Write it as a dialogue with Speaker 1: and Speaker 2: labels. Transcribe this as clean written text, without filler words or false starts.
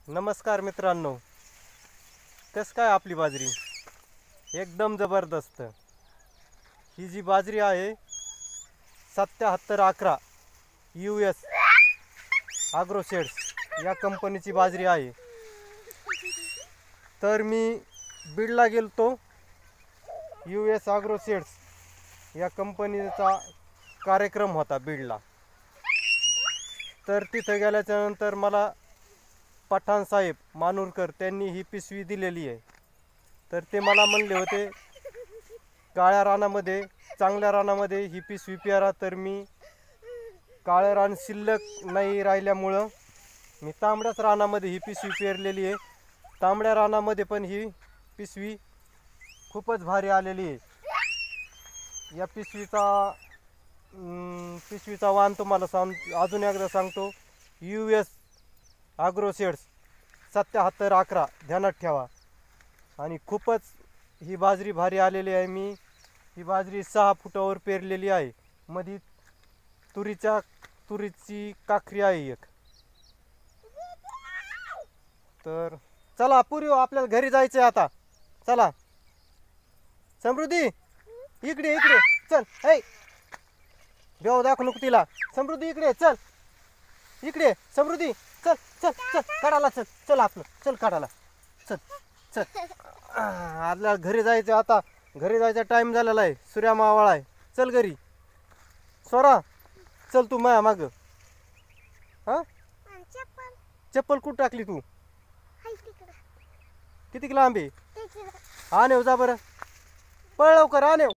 Speaker 1: नमस्कार मित्रांनो, कस काय आपली बाजरी एकदम जबरदस्त। ही जी बाजरी आहे 7711 US ॲग्रोसेड्स या कंपनीची बाजरी आहे। तर मी बीडला गेलतो। US ॲग्रोसेड्स या कंपनीचा कार्यक्रम होता बीडला। तर तिथे गेल्याच्या नंतर मला पठाण साहेब मानूरकर त्यांनी ही पिशवी दिलेली आहे। तर ते मला म्हणले होते काळ्या रानामध्ये चांगल्या रानामध्ये ही पिशवी पेरा। तर मी काळ्या रान शिल्लक नाही राहिल्यामुळं मी तांबड्याच रानामध्ये ही पिशवी पेरलेली आहे। तांबड्या रानामध्ये पण ही पिशवी खूपच भारी आलेली आहे। या पिशवीचा वाण तुम्हाला अजून एकदा सांगतो, US ॲग्रोसेड्स 7711 ध्यानात ठेवा। आणि खूपच ही बाजरी भारी आलेली आहे। मी ही बाजरी 6 फुटावर पेरलेली आहे। मध्ये तुरीची काखरी आहे एक। तर चला पुरी आपल्याला घरी जायचं आहे आता। चला समृद्धी इकडे इकडे चल। हे देव दाखव नको तिला। समृद्धी इकडे चल, इकडे समृद्धी चल चल चल काढायला चल चल आपलं चल काढायला चल चल। आपल्याला घरी जायचं आता। घरी जायचा टाइम झालेला आहे। सूर्या मावळा आहे। चल घरी। स्वरा चल तू माया माग। हा चप्पल कुठं टाकली तू? किती लांब आहे? आणे जा बरं, पळ लवकर आणे।